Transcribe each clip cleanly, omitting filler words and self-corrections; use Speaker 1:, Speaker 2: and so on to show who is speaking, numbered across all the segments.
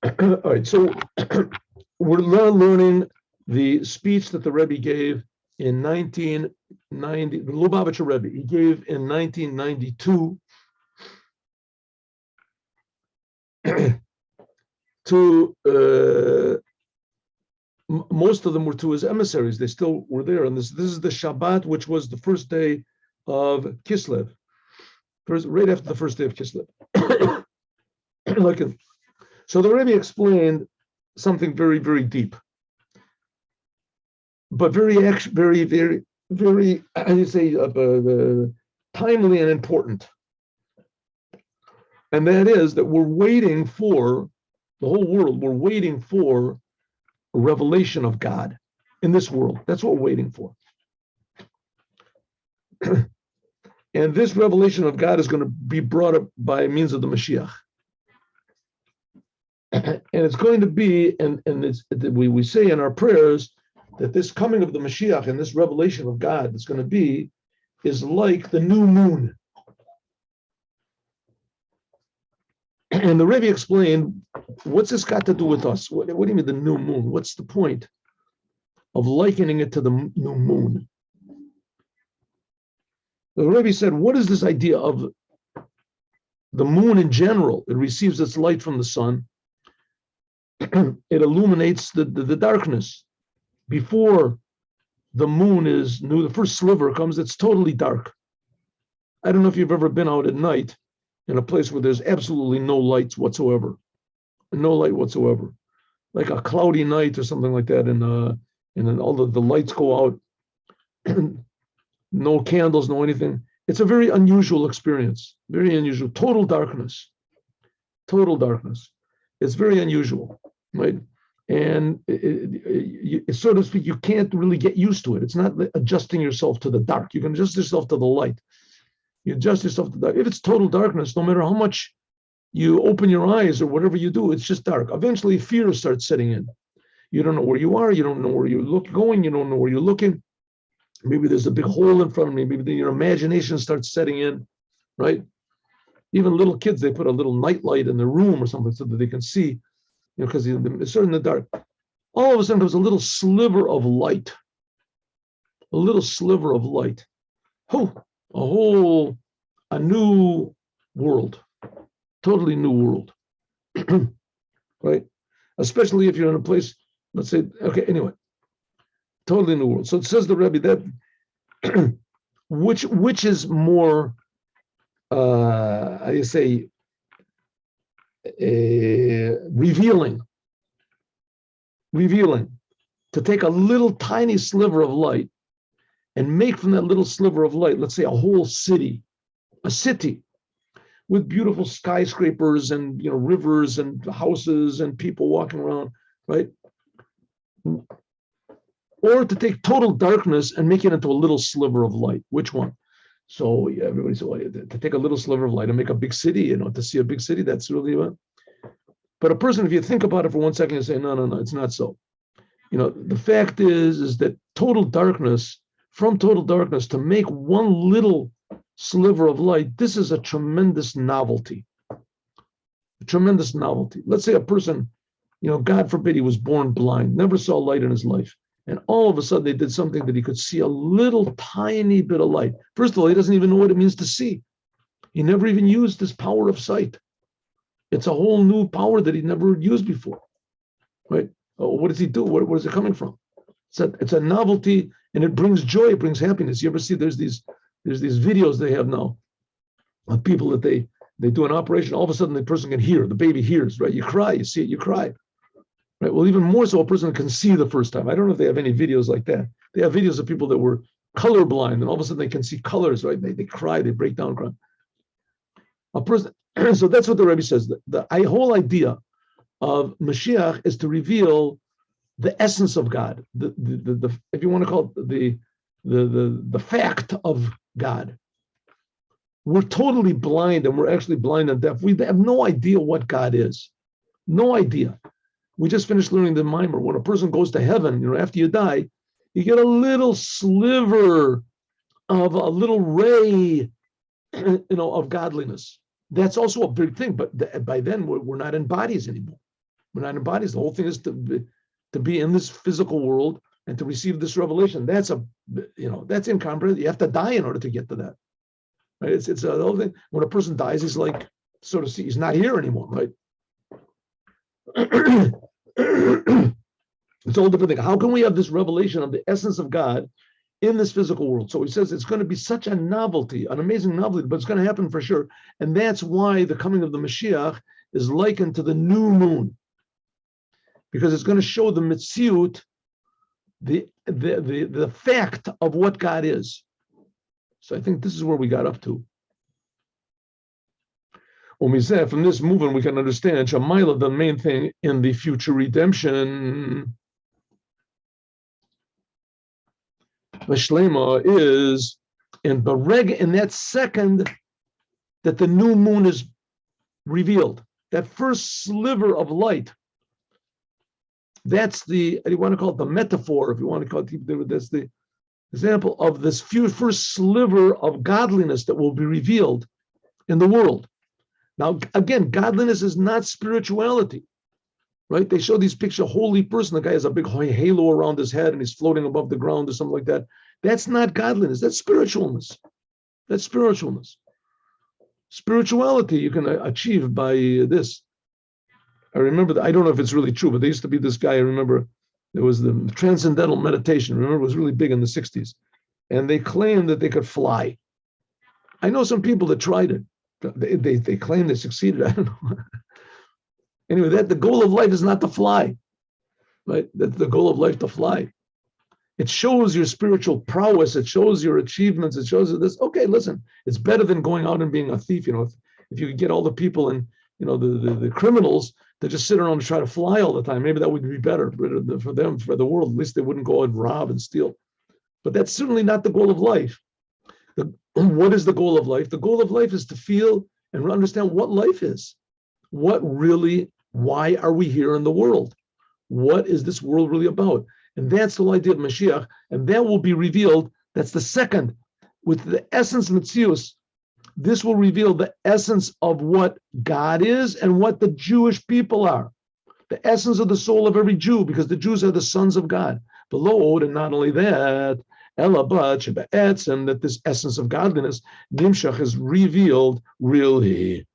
Speaker 1: All right, so we're learning the speech that the Rebbe gave in 1990, the Lubavitcher Rebbe. He gave in 1992 to most of them were to his emissaries. They still were there, and this is the Shabbat, which was the first day of Kislev, right after the first day of Kislev. So the Rebbe explained something very, very deep, but very, how do you say, timely and important. And that is that we're waiting for, the whole world, we're waiting for a revelation of God in this world. That's what we're waiting for. And this revelation of God is going to be brought up by means of the Moshiach. And it's going to be, and we say in our prayers that this coming of the Mashiach and this revelation of God that's going to be is like the new moon. And the Rebbe explained, what's this got to do with us? What do you mean the new moon? What's the point of likening it to the new moon? The Rebbe said, what is this idea of the moon in general? It receives its light from the sun. It illuminates the darkness. Before the moon is new, the first sliver comes, it's totally dark. I don't know if you've ever been out at night in a place where there's absolutely no lights whatsoever. No light whatsoever. Like a cloudy night or something like that, and then all the lights go out. No candles, no anything. It's a very unusual experience. Very unusual. Total darkness. Total darkness. It's very unusual, right? And so to speak, you can't really get used to it. It's not adjusting yourself to the dark. You can adjust yourself to the light. You adjust yourself to that. If it's total darkness, no matter how much you open your eyes or whatever you do, it's just dark. Eventually, fear starts setting in. You don't know where you are. You don't know where you're going. You don't know where you're looking. Maybe there's a big hole in front of me. Maybe your imagination starts setting in, right? Even little kids, they put a little night light in their room or something so that they can see, because it's in the dark. All of a sudden, there's a little sliver of light. A little sliver of light. A new world. Totally new world. Right? Especially if you're in a place, let's say, okay, anyway. Totally new world. So it says the Rebbe that which is more, how do you say, revealing, to take a little tiny sliver of light and make from that little sliver of light, let's say a whole city, a city with beautiful skyscrapers and rivers and houses and people walking around, right? Or to take total darkness and make it into a little sliver of light. Which one? So everybody said, well, to take a little sliver of light and make a big city, to see a big city, that's really what. But a person, if you think about it for 1 second, you say, no, it's not so. The fact is that from total darkness to make one little sliver of light, this is a tremendous novelty. A tremendous novelty. Let's say a person, God forbid, he was born blind, never saw light in his life. And all of a sudden they did something that he could see a little tiny bit of light. First of all, he doesn't even know what it means to see. He never even used this power of sight. It's a whole new power that he never used before, right? What does he do? Where is it coming from? It's a novelty, and it brings joy, it brings happiness. You ever see there's these videos they have now of people that they do an operation, all of a sudden the person can hear, the baby hears, right? You cry, you see it, you cry. Right. Well, even more so, a person can see the first time. I don't know if they have any videos like that. They have videos of people that were colorblind, and all of a sudden they can see colors. Right? They cry, they break down, cry. A person. So that's what the Rebbe says. The whole idea of Mashiach is to reveal the essence of God. The if you want to call it the fact of God. We're totally blind, and we're actually blind and deaf. We have no idea what God is. No idea. We just finished learning the mimer. When a person goes to heaven, after you die, you get a little sliver of a little ray, of godliness. That's also a big thing. But by then, we're not in bodies anymore. We're not in bodies. The whole thing is to be in this physical world and to receive this revelation. That's incomprehensible. You have to die in order to get to that. Right? It's the whole thing. When a person dies, he's like, so to see, he's not here anymore, right? It's a whole different thing. How can we have this revelation of the essence of God in this physical world? So he says it's going to be such a novelty, an amazing novelty, but it's going to happen for sure. And that's why the coming of the Mashiach is likened to the new moon, because it's going to show the Metziut, the fact of what God is. So I think this is where we got up to. When we say from this movement, we can understand Shamayla, the main thing in the future redemption, Vashlema, is in that second that the new moon is revealed, that first sliver of light. That's you want to call it the metaphor, if you want to call it, that's the example of this first sliver of godliness that will be revealed in the world. Now, again, godliness is not spirituality, right? They show these pictures, a holy person, the guy has a big halo around his head and he's floating above the ground or something like that. That's not godliness, that's spiritualness. That's spiritualness. Spirituality you can achieve by this. I remember that, I don't know if it's really true, but there used to be this guy, I remember, there was the transcendental meditation, remember, it was really big in the 60s. And they claimed that they could fly. I know some people that tried it. They claim they succeeded. I don't know. Anyway, the goal of life is not to fly, right? That's the goal of life, to fly. It shows your spiritual prowess. It shows your achievements. It shows this. Okay, listen, it's better than going out and being a thief. If you could get all the people and the criminals that just sit around and try to fly all the time, maybe that would be better for them, for the world. At least they wouldn't go and rob and steal. But that's certainly not the goal of life. What is the goal of life? The goal of life is to feel and understand what life is. Why are we here in the world? What is this world really about? And that's the whole idea of Mashiach, and that will be revealed. That's the second, with the essence Metzius. This will reveal the essence of what God is and what the Jewish people are. The essence of the soul of every Jew, because the Jews are the sons of God. Below, and not only that, and that this essence of godliness, Nimshach, is revealed really.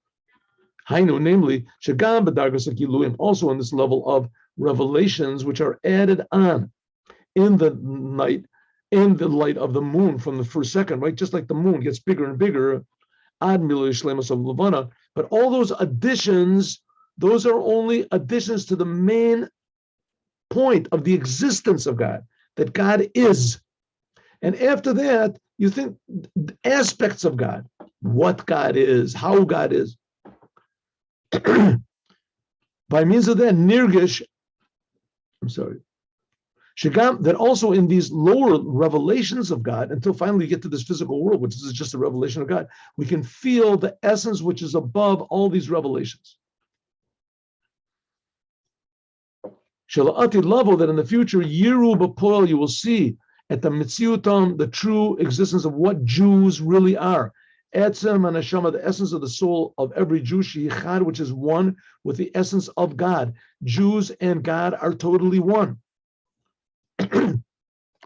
Speaker 1: Hainu, namely, Shagam b'dargas hagiluim, also on this level of revelations which are added on in the night, in the light of the moon from the first second, right? Just like the moon gets bigger and bigger, ad milui shlemus of Levana. But all those additions, those are only additions to the main point of the existence of God, that God is. And after that, you think aspects of God, what God is, how God is. By means of that, Nirgish, Shagam, that also in these lower revelations of God, until finally we get to this physical world, which is just a revelation of God, we can feel the essence which is above all these revelations. Shala'ati level that in the future, Yiru B'Poel, you will see at the Mitziutam, the true existence of what Jews really are. Etzem and Neshama, the essence of the soul of every Jew, Sheyichad, which is one with the essence of God. Jews and God are totally one.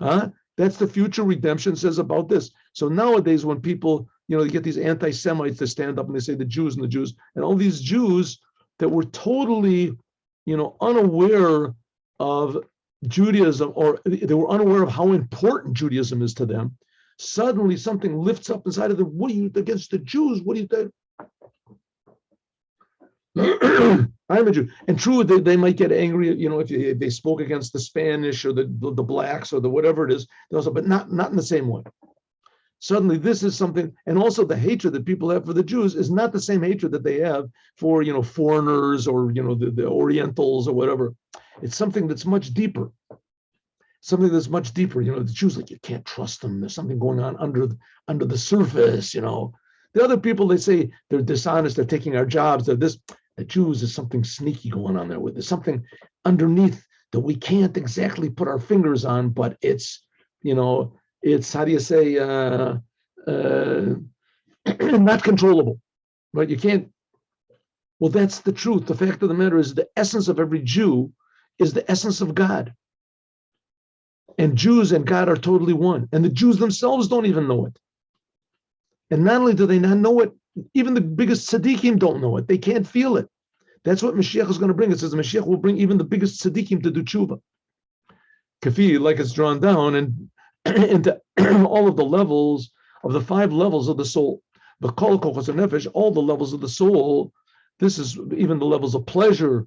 Speaker 1: That's the future redemption says about this. So nowadays, when people, you get these anti-Semites that stand up and they say the Jews, and all these Jews that were totally, unaware of Judaism, or they were unaware of how important Judaism is to them. Suddenly something lifts up inside of them. What are you against the Jews? What do you think? I'm a Jew. And true, they might get angry, if they spoke against the Spanish or the blacks or the whatever it is, but not in the same way. Suddenly this is something, and also the hatred that people have for the Jews is not the same hatred that they have for, foreigners or, the Orientals or whatever. It's something that's much deeper. The Jews, like, you can't trust them. There's something going on under the surface, The other people, they say they're dishonest, they're taking our jobs, they're this. The Jews, is something sneaky going on there with. There's something underneath that we can't exactly put our fingers on, but it's, it's, how do you say, not controllable, right? You can't, Well, that's the truth. The fact of the matter is the essence of every Jew is the essence of God. And Jews and God are totally one. And the Jews themselves don't even know it. And not only do they not know it, even the biggest tzaddikim don't know it. They can't feel it. That's what Mashiach is going to bring. It says Mashiach will bring even the biggest tzaddikim to do tshuva. Kafi, like it's drawn down and into all of the levels of the 5 levels of the soul. The kol kochos nefesh, all the levels of the soul. This is even the levels of pleasure,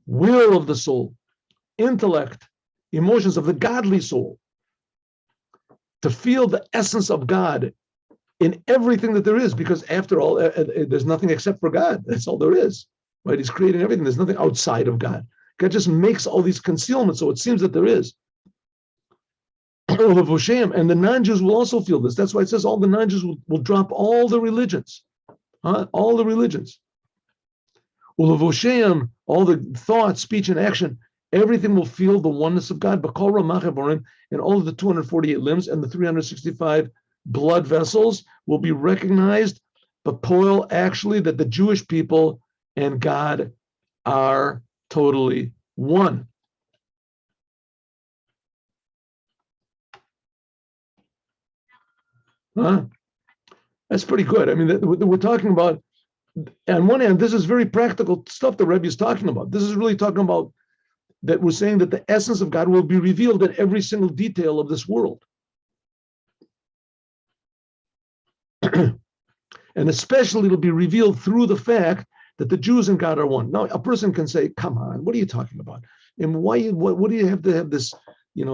Speaker 1: will of the soul, intellect, emotions of the godly soul. To feel the essence of God in everything that there is, because after all, there's nothing except for God. That's all there is, right? He's creating everything. There's nothing outside of God. God just makes all these concealments, so it seems that there is. And the non-Jews will also feel this. That's why it says all the non-Jews will drop all the religions, all the religions. All the thought, speech, and action, everything will feel the oneness of God. And all of the 248 limbs and the 365 blood vessels will be recognized, but poil actually that the Jewish people and God are totally one. That's pretty good. I mean, we're talking about, on one hand, this is very practical stuff the Rebbe is talking about. This is really talking about that we're saying that the essence of God will be revealed in every single detail of this world. And especially it'll be revealed through the fact that the Jews and God are one. Now, a person can say, come on, what are you talking about? And what do you have to have this,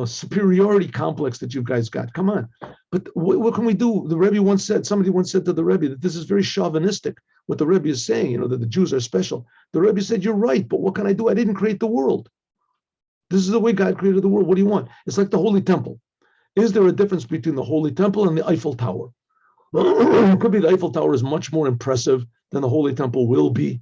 Speaker 1: superiority complex that you guys got? Come on. But what can we do? The Rebbe once said, somebody once said to the Rebbe that this is very chauvinistic, what the Rebbe is saying, that the Jews are special. The Rebbe said, you're right, but what can I do? I didn't create the world. This is the way God created the world. What do you want? It's like the Holy Temple. Is there a difference between the Holy Temple and the Eiffel Tower? It could be the Eiffel Tower is much more impressive than the Holy Temple will be,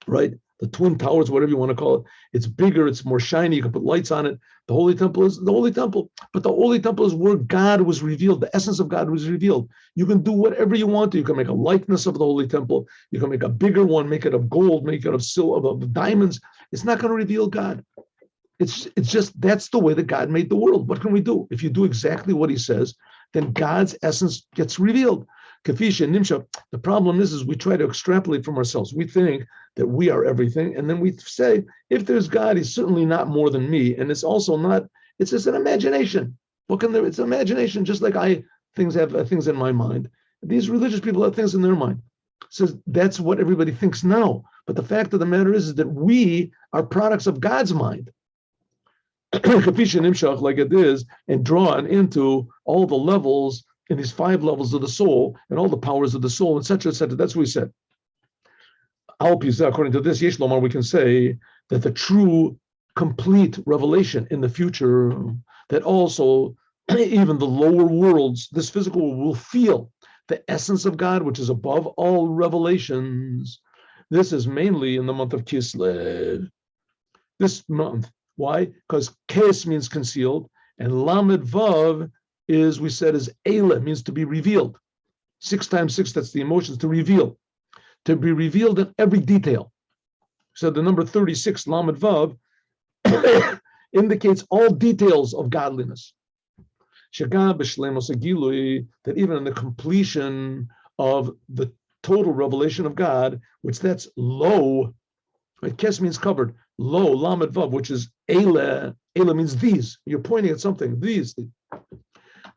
Speaker 1: right? The Twin Towers, whatever you want to call it, it's bigger, it's more shiny, you can put lights on it. The Holy Temple is the Holy Temple, but the Holy Temple is where God was revealed, the essence of God was revealed. You can do whatever you want to. You can make a likeness of the Holy Temple, you can make a bigger one, make it of gold, make it of silver, of diamonds. It's not going to reveal God. It's just, that's the way that God made the world. What can we do? If you do exactly what he says, then God's essence gets revealed. Kafisha and Nimsha, the problem is we try to extrapolate from ourselves. We think that we are everything, and then we say, if there's God, he's certainly not more than me, and it's also not, it's just an imagination. What can there, it's an imagination, just like I have things in my mind. These religious people have things in their mind. Says that's what everybody thinks now. But the fact of the matter is that we are products of God's mind. Like it is, and drawn into all the levels in these 5 levels of the soul and all the powers of the soul, etc., etc. That's what we said. According to this, Yesh Lomar, we can say that the true, complete revelation in the future, that also even the lower worlds, this physical world, will feel the essence of God, which is above all revelations. This is mainly in the month of Kislev. This month. Why? Because Kes means concealed, and Lamed Vav is, we said, is Eila, means to be revealed. 6 times 6, that's the emotions, to reveal. To be revealed in every detail. So the number 36, Lamed Vav, indicates all details of godliness. Shagah b'shlemos agilui, that even in the completion of the total revelation of God, which that's low, right? Kes means covered. Lo, Lamed Vav, which is Eila. Eila means these. You're pointing at something. These.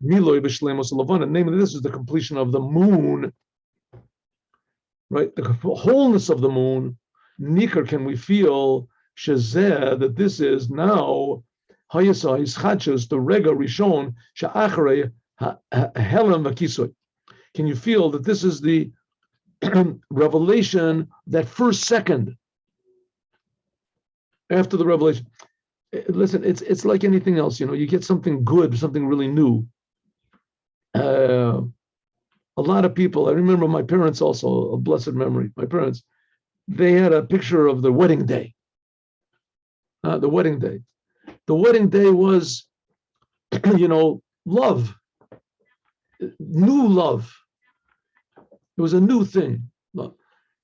Speaker 1: Miloi b'shlemos levana. Namely, this is the completion of the moon, right? The wholeness of the moon. Nikar, can we feel shezeh, that this is now hayasa ischachos, the rega rishon she'acharei helam v'kisoy. Can you feel that this is the revelation, that first second after the revelation? Listen, it's like anything else, you get something good, something really new. A lot of people, I remember my parents also, a blessed memory, my parents, they had a picture of the wedding day. The wedding day. The wedding day was, love, new love. It was a new thing.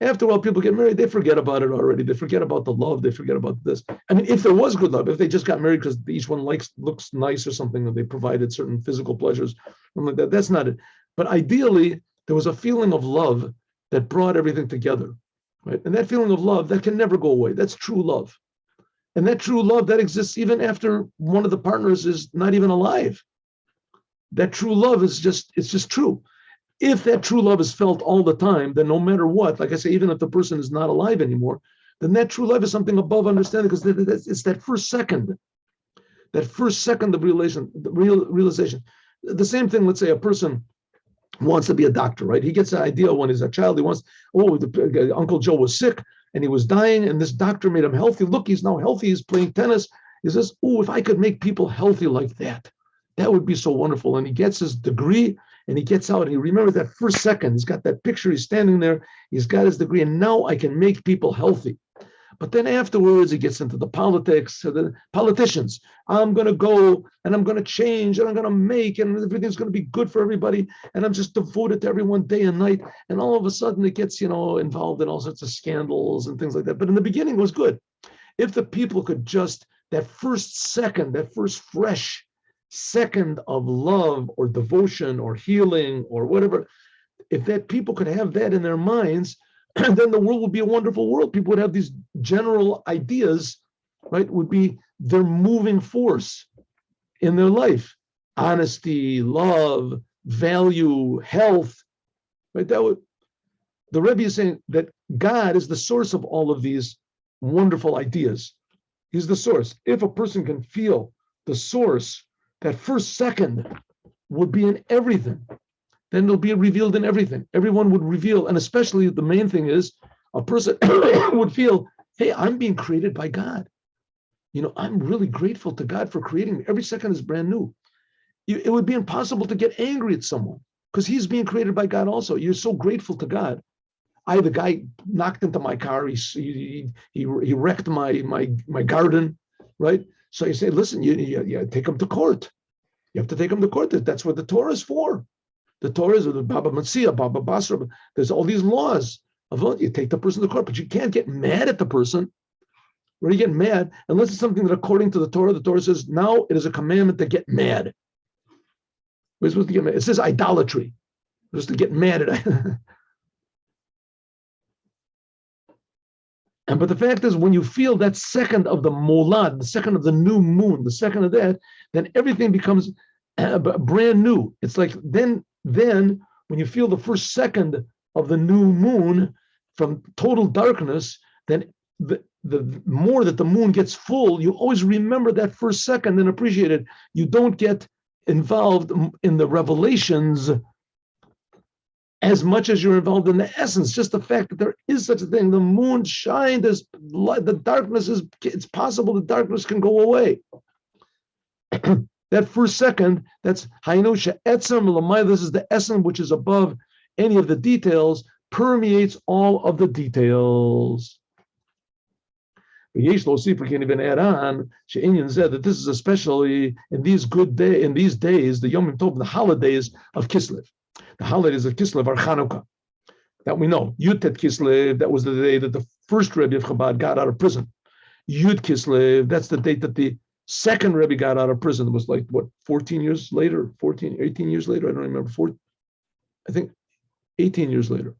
Speaker 1: After a while, people get married, they forget about it already. They forget about the love. They forget about this. I mean, if there was good love, if they just got married because each one looks nice or something, or they provided certain physical pleasures, something like that, that's not it. But ideally, there was a feeling of love that brought everything together, right? And that feeling of love, that can never go away. That's true love. And that true love, that exists even after one of the partners is not even alive. That true love is it's just true. If that true love is felt all the time, then no matter what, like I say, even if the person is not alive anymore, then that true love is something above understanding, because it's that first second of realization. The same thing, let's say a person wants to be a doctor, right? He gets an idea when he's a child. He wants, Uncle Joe was sick and he was dying, and this doctor made him healthy. Look, he's now healthy. He's playing tennis. He says, if I could make people healthy like that, that would be so wonderful. And he gets his degree and he gets out and he remembers that first second. He's got that picture. He's standing there. He's got his degree. And now I can make people healthy. But then afterwards, he gets into the politics, the politicians. I'm going to go and I'm going to change and I'm going to make, and everything's going to be good for everybody. And I'm just devoted to everyone day and night. And all of a sudden it gets, involved in all sorts of scandals and things like that. But in the beginning it was good. If the people could just, that first fresh second of love or devotion or healing or whatever, if that people could have that in their minds, then the world would be a wonderful world. People would have these general ideas, right? Would be their moving force in their life. Honesty, love, value, health, right? The Rebbe is saying that God is the source of all of these wonderful ideas. He's the source. If a person can feel the source, that first second would be in everything. Then it'll be revealed in everything. Everyone would reveal, and especially the main thing is a person would feel, hey, I'm being created by God. I'm really grateful to God for creating me. Every second is brand new. It would be impossible to get angry at someone because he's being created by God also. You're so grateful to God. The guy knocked into my car. He wrecked my garden, right? So you say, listen, you take him to court. You have to take him to court. That's what the Torah is for. The Torah is the Baba Matzia, Baba Basra. There's all these laws of you take the person to court, but you can't get mad at the person. Where you get mad, unless it's something that according to the Torah says, now it is a commandment to get mad. We're supposed to get mad. It says idolatry. We're supposed to get mad at it. But the fact is, when you feel that second of the molad, the second of the new moon, the second of that, then everything becomes brand new. It's like then when you feel the first second of the new moon from total darkness, then the more that the moon gets full, you always remember that first second and appreciate it. You don't get involved in the revelations as much as you're involved in the essence. Just the fact that there is such a thing. The moon shines, there's light, the darkness it's possible the darkness can go away. That first second, that's Hainu She'etzem L'may, this is the essence which is above any of the details, permeates all of the details. We can even add on that this is especially in these days, the Yom Tov, the holidays of Kislev. The holidays of Kislev are Chanukah. That we know. Yud Tet Kislev, that was the day that the first Rebbe of Chabad got out of prison. Yud Kislev, that's the date that the second Rebbe got out of prison. It was like, 18 years later? I don't remember. I think 18 years later.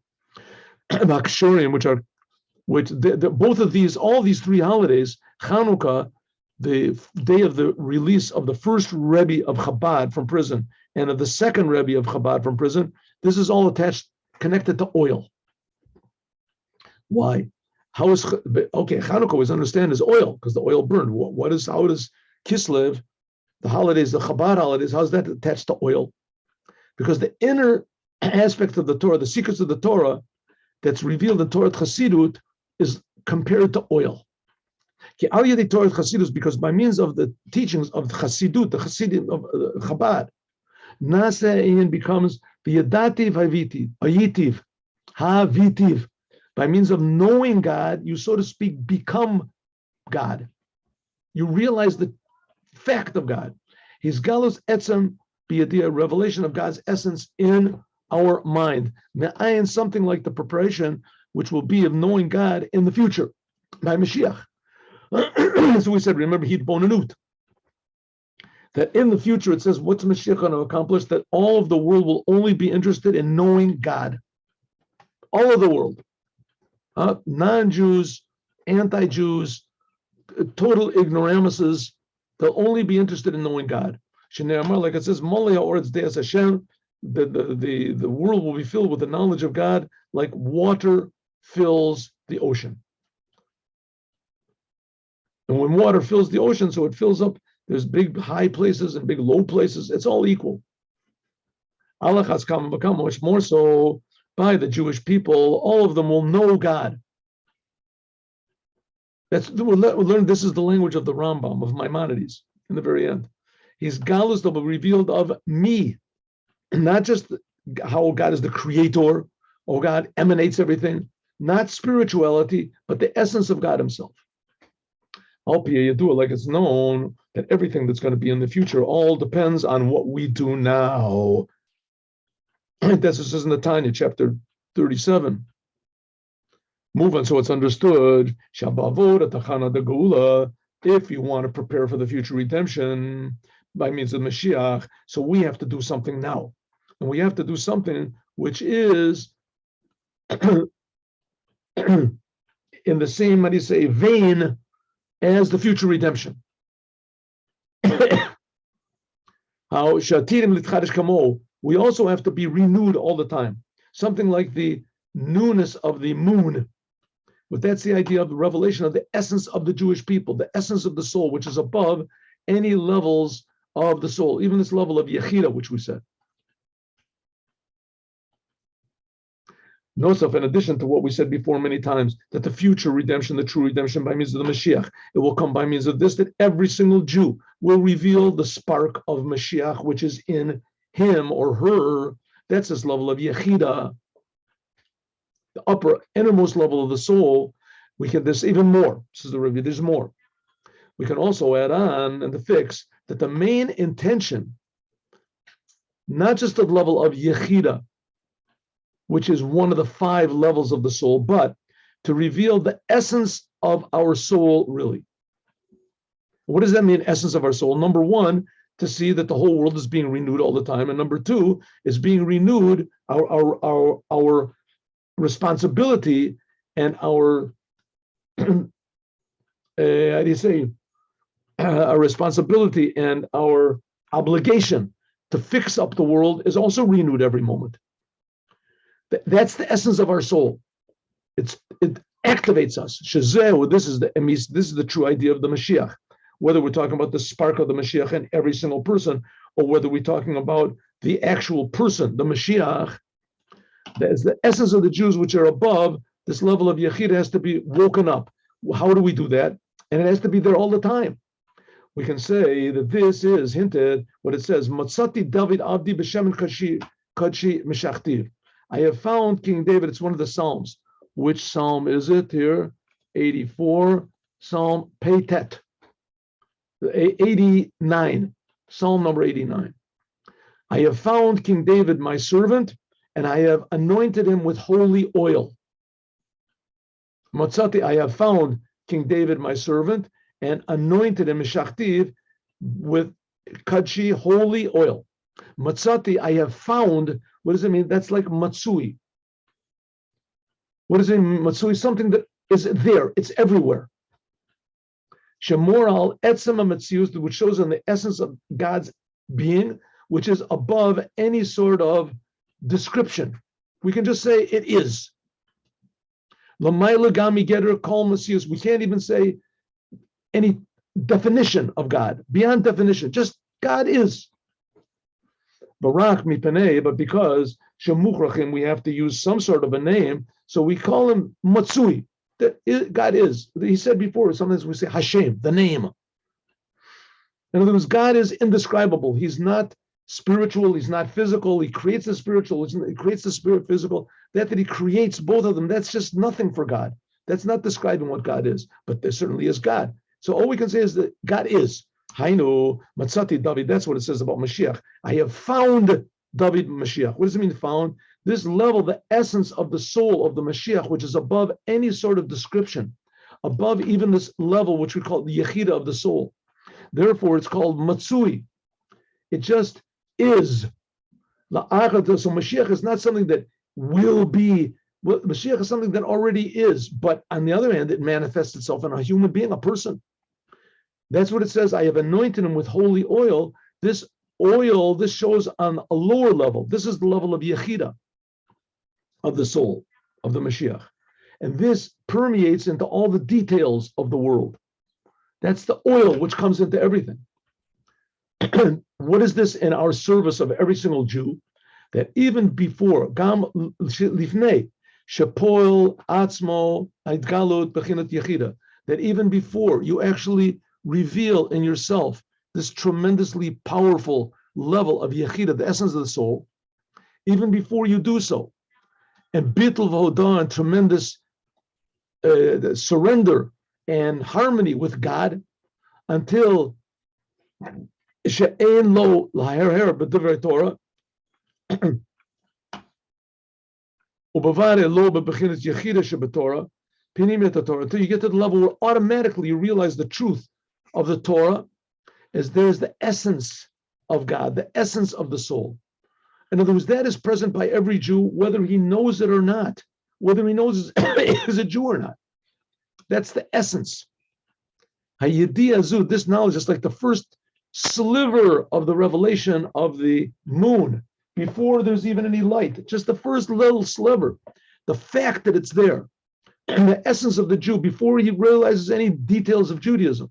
Speaker 1: Akshorim, both of these, all these three holidays, Chanukah, the day of the release of the first Rebbe of Chabad from prison, and of the second Rebbe of Chabad from prison, this is all connected to oil. Why? Chanukah was understand is oil, because the oil burned. How does Kislev, the holidays, the Chabad holidays, how's that attached to oil? Because the inner aspect of the Torah, the secrets of the Torah that's revealed in Torah Chassidut is compared to oil. Because by means of the teachings of Chassidut, the Chassidim of Chabad, Nasa becomes the Yadativ Havitiv. By means of knowing God, you, so to speak, become God. You realize the fact of God. His galus etzem be a revelation of God's essence in our mind. Me'ayin, something like the preparation which will be of knowing God in the future by Mashiach. So we said, remember, he'd bonanut. That in the future, it says, what's Mashiach going to accomplish? That all of the world will only be interested in knowing God. All of the world. Non-Jews, anti-Jews, total ignoramuses, they'll only be interested in knowing God. Like it says, the world will be filled with the knowledge of God like water fills the ocean. And when water fills the ocean, so it fills up, there's big high places and big low places, it's all equal. Allah has come and become much more so by the Jewish people, all of them will know God. We'll learn this is the language of the Rambam, of Maimonides, in the very end. He's galus that will be revealed of me, not just how God is the creator, or God emanates everything, not spirituality, but the essence of God himself. Alpia Yadua, like it's known that everything that's going to be in the future all depends on what we do now. That's what it says in the Tanya, chapter 37. Move on, so it's understood. If you want to prepare for the future redemption by means of Mashiach, so we have to do something now. And we have to do something which is in the same, how do you say, vein as the future redemption. How we also have to be renewed all the time. Something like the newness of the moon. But that's the idea of the revelation of the essence of the Jewish people, the essence of the soul, which is above any levels of the soul, even this level of Yechida, which we said. Nosaf, in addition to what we said before many times, that the future redemption, the true redemption by means of the Mashiach, it will come by means of this, that every single Jew will reveal the spark of Mashiach, which is in him or her. That's this level of Yechida, the upper, innermost level of the soul. We can, there's even more. This is the review, there's more. We can also add on and the fix that the main intention, not just the level of Yechida, which is one of the 5 levels of the soul, but to reveal the essence of our soul, really. What does that mean, essence of our soul? Number 1, to see that the whole world is being renewed all the time. And number 2 is being renewed, our responsibility and our, how do you say, our responsibility and our obligation to fix up the world is also renewed every moment. That's the essence of our soul. It activates us. Shazeh, this is the true idea of the Mashiach. Whether we're talking about the spark of the Mashiach in every single person, or whether we're talking about the actual person, the Mashiach, that's the essence of the Jews which are above this level of Yechida has to be woken up. How do we do that? And it has to be there all the time. We can say that this is hinted, what it says, Matzati David Avdi B'Shem Kadshi Meshachtir. I have found King David, it's one of the Psalms. Which Psalm is it here? 84, Psalm Peitet. 89, Psalm number 89. I have found King David, my servant, and I have anointed him with holy oil. Matzati, I have found King David, my servant, and anointed him, Meshachtiv, with Kadshi, holy oil. Matzati, I have found. What does it mean? That's like matsui. What does it mean, matsui? Something that is there. It's everywhere. Shemoral etzema matzius, which shows in the essence of God's being, which is above any sort of description. We can just say it is. L'mayla gami geter kol matzius. We can't even say any definition of God, beyond definition. Just God is. Barak mipanei, but because shemuchrachim, we have to use some sort of a name, so we call him Matsui. That God is. He said before, sometimes we say Hashem, the name. In other words, God is indescribable. He's not spiritual. He's not physical. He creates the spiritual. He creates the spirit physical. That he creates both of them, that's just nothing for God. That's not describing what God is. But there certainly is God. So all we can say is that God is. Hainu, Matzati David, that's what it says about Mashiach. I have found David Mashiach. What does it mean found? This level, the essence of the soul of the Mashiach, which is above any sort of description, above even this level, which we call the Yechida of the soul. Therefore, it's called Matsui. It just is. So Mashiach is not something that will be. Well, Mashiach is something that already is. But on the other hand, it manifests itself in a human being, a person. That's what it says. I have anointed him with holy oil. This oil, this shows on a lower level. This is the level of Yechida, of the soul, of the Mashiach. And this permeates into all the details of the world. That's the oil which comes into everything. What is this in our service of every single Jew? That even before, Gam Lifnei, Shepoil, Atzmo, Aidgalut, Bechinat Yechida, that even before you actually reveal in yourself this tremendously powerful level of Yechida, the essence of the soul, even before you do so, and Bittul V'Hodah, and tremendous surrender and harmony with God, until She'ein lo laher b'divrei Torah, ubavare lo b'bechinas Yechida shebetorah, pinimiyat Torah, until you get to the level where automatically you realize the truth of the Torah, as there's the essence of God, the essence of the soul. In other words, that is present by every Jew, whether he knows it or not, whether he knows is a Jew or not. That's the essence. Hayidi Azud, this knowledge is like the first sliver of the revelation of the moon, before there's even any light, just the first little sliver, the fact that it's there, and the essence of the Jew before he realizes any details of Judaism.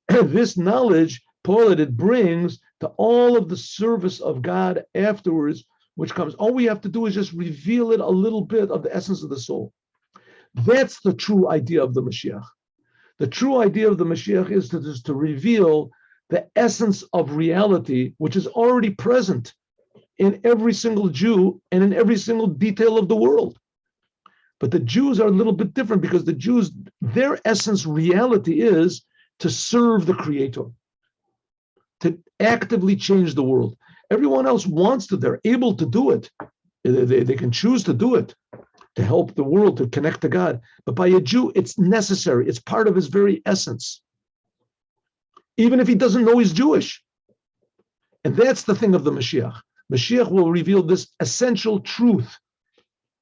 Speaker 1: This knowledge, Paul, it brings to all of the service of God afterwards, which comes. All we have to do is just reveal it a little bit of the essence of the soul. That's the true idea of the Mashiach. The true idea of the Mashiach is to reveal the essence of reality, which is already present in every single Jew and in every single detail of the world. But the Jews are a little bit different, because the Jews, their essence reality is to serve the Creator, to actively change the world. Everyone else wants to, they're able to do it. They can choose to do it, to help the world, to connect to God. But by a Jew, it's necessary. It's part of his very essence, even if he doesn't know he's Jewish. And that's the thing of the Mashiach. Mashiach will reveal this essential truth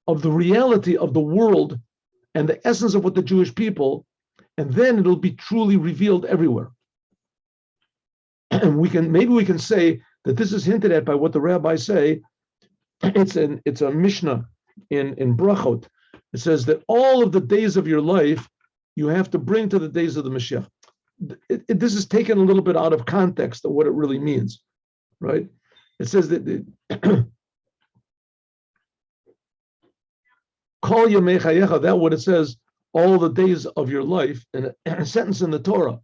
Speaker 1: of the reality of the world and the essence of what the Jewish people, and then it'll be truly revealed everywhere. And maybe we can say that this is hinted at by what the rabbis say. It's a Mishnah in Brachot. It says that all of the days of your life you have to bring to the days of the Mashiach. This is taken a little bit out of context of what it really means, right? It says that Kol Yamei Chayecha, that's what it says, all the days of your life, in a sentence in the Torah,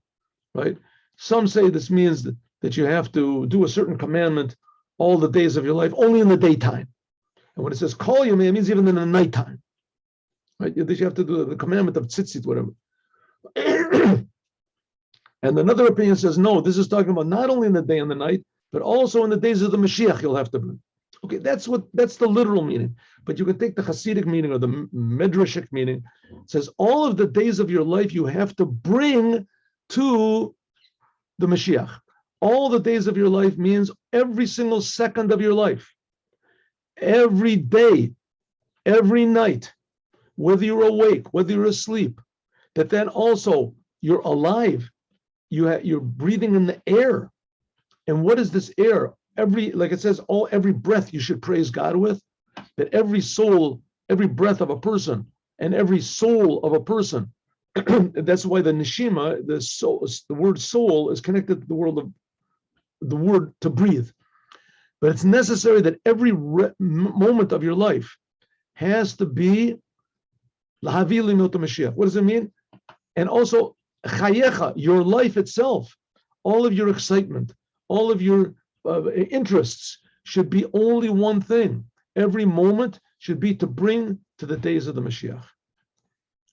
Speaker 1: right? Some say this means that you have to do a certain commandment all the days of your life, only in the daytime. And when it says Kol Yamei, it means even in the nighttime, right? You have to do the commandment of tzitzit, whatever. And another opinion says, no, this is talking about not only in the day and the night, but also in the days of the Mashiach you'll have to bring. Okay, that's the literal meaning. But you can take the Hasidic meaning or the Midrashic meaning. It says all of the days of your life you have to bring to the Mashiach. All the days of your life means every single second of your life. Every day, every night, whether you're awake, whether you're asleep, that then also you're alive. You're breathing in the air. And what is this air? Like it says, every breath you should praise God with, that every soul, every breath of a person, and every soul of a person. That's why the neshima, the soul, the word soul, is connected to the word to breathe. But it's necessary that every moment of your life has to be lahavi limot Mashiach. What does it mean? And also chayecha, your life itself, all of your excitement, all of your interests should be only one thing. Every moment should be to bring to the days of the Mashiach.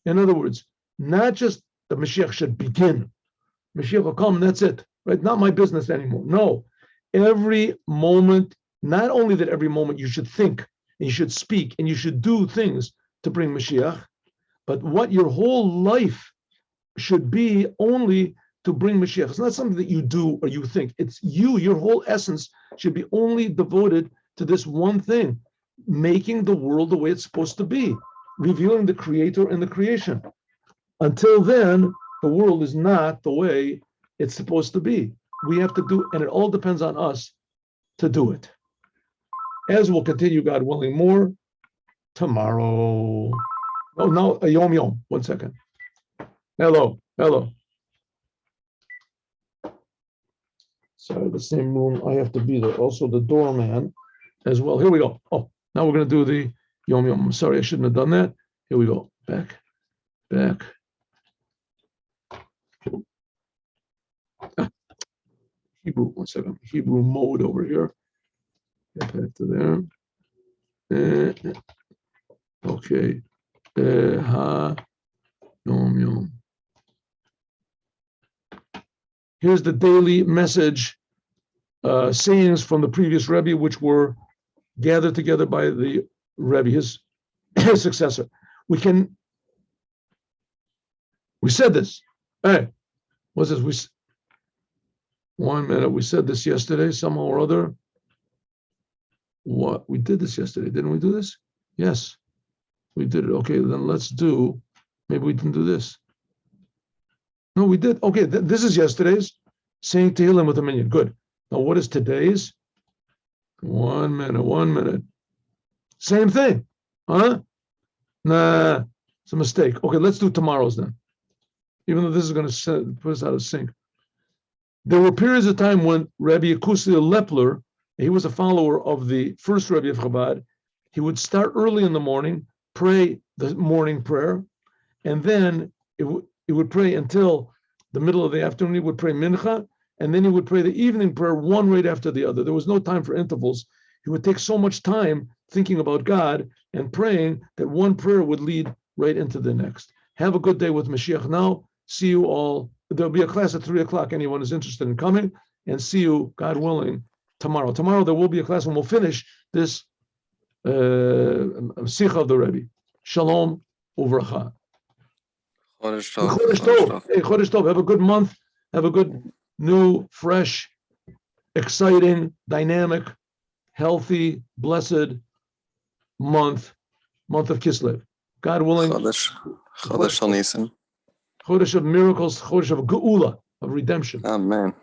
Speaker 1: In other words, not just the Mashiach should begin. Mashiach will come, and that's it, right? Not my business anymore. No, every moment, not only that every moment you should think and you should speak, and you should do things to bring Mashiach. But what your whole life should be only to bring Mashiach. It's not something that you do or you think. It's you, your whole essence should be only devoted to this one thing, making the world the way it's supposed to be, revealing the Creator and the creation. Until then, the world is not the way it's supposed to be. We have to do, and it all depends on us to do it. As we'll continue, God willing, more tomorrow. Oh, no, Yom Yom. 1 second. Hello. Sorry, the same room. I have to be there. Also, the doorman as well. Here we go. Oh, now we're going to do the Yom Yom. I'm sorry, I shouldn't have done that. Here we go. Back. Hebrew, 1 second. Hebrew mode over here. Get back to there. Okay. Yom Yom. Here's the daily message sayings from the previous Rebbe, which were gathered together by the Rebbe, his successor. We said this. Hey, what's this? 1 minute. We said this yesterday, somehow or other. What? We did this yesterday. Didn't we do this? Yes, we did it. Okay, then let's do, maybe we didn't do this. No, we did. Okay, this is yesterday's, saying Tehillim with a minyan. Good. Now, what is today's? 1 minute. Same thing. Huh? Nah, it's a mistake. Okay, let's do tomorrow's then. Even though this is going to put us out of sync. There were periods of time when Rabbi Yekusiel Lepler, he was a follower of the first Rebbe of Chabad, he would start early in the morning, pray the morning prayer, and then he would pray until the middle of the afternoon. He would pray mincha, and then he would pray the evening prayer, one right after the other. There was no time for intervals. He would take so much time thinking about God and praying that one prayer would lead right into the next. Have a good day with Mashiach now. See you all. There'll be a class at 3:00. Anyone is interested in coming, and see you, God willing, tomorrow. Tomorrow there will be a class when we'll finish this Sikha of the Rebbe. Shalom uvracha.
Speaker 2: Chodesh
Speaker 1: Tov. Hey, Chodesh Tov. Have a good month. Have a good, new, fresh, exciting, dynamic, healthy, blessed month of Kislev. God willing.
Speaker 2: Chodesh Nisan.
Speaker 1: Chodesh of miracles, Chodesh of Geula, of redemption.
Speaker 2: Amen.